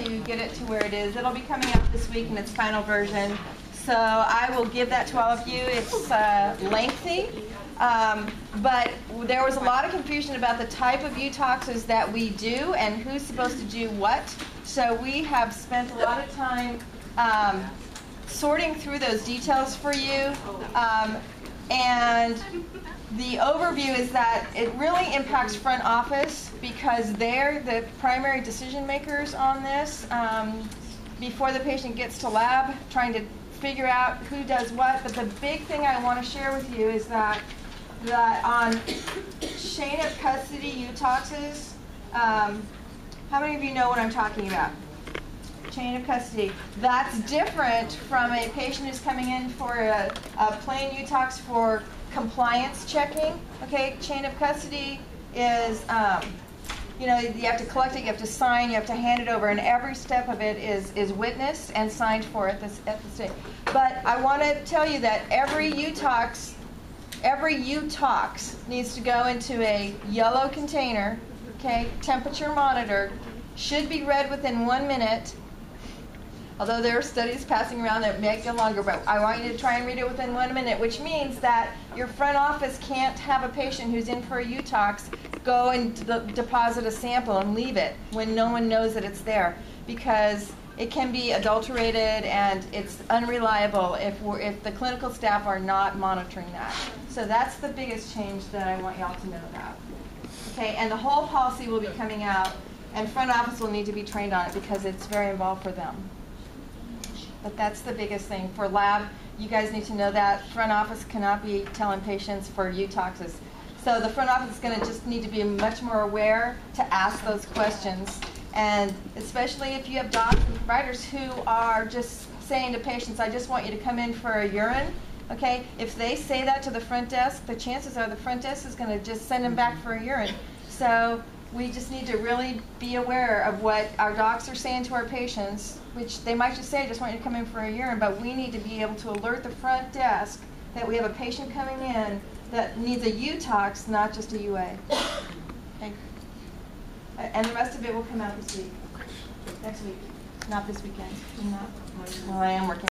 to get it to where it is. It'll be coming out this week in its final version. So I will give that to all of you. It's lengthy, but there was a lot of confusion about the type of Utoxes that we do and who's supposed to do what. So we have spent a lot of time sorting through those details for you. And the overview is that it really impacts front office because they're the primary decision makers on this before the patient gets to lab, trying to figure out who does what. But the big thing I want to share with you is that on chain of custody Utoxes, how many of you know what I'm talking about? Chain of custody. That's different from a patient who's coming in for a plain Utox for compliance checking. Okay, chain of custody is, you know, you have to collect it, you have to sign, you have to hand it over, and every step of it is witnessed and signed for at the state. But I want to tell you that every Utox needs to go into a yellow container, okay, temperature monitored, should be read within 1 minute. Although there are studies passing around that make it longer, but I want you to try and read it within 1 minute, which means that your front office can't have a patient who's in for a Utox go and deposit a sample and leave it when no one knows that it's there, because it can be adulterated and it's unreliable if the clinical staff are not monitoring that. So that's the biggest change that I want y'all to know about. Okay, and the whole policy will be coming out, and front office will need to be trained on it because it's very involved for them. But that's the biggest thing. For lab, you guys need to know that front office cannot be telling patients for Utoxes. So the front office is going to just need to be much more aware to ask those questions. And especially if you have docs and providers who are just saying to patients, I just want you to come in for a urine. Okay, if they say that to the front desk, the chances are the front desk is going to just send them back for a urine. So we just need to really be aware of what our docs are saying to our patients, which they might just say, I just want you to come in for a urine, but we need to be able to alert the front desk that we have a patient coming in that needs a Utox, not just a UA. Okay? And the rest of it will come out this week. Next week. Not this weekend. Not. Well, I am working.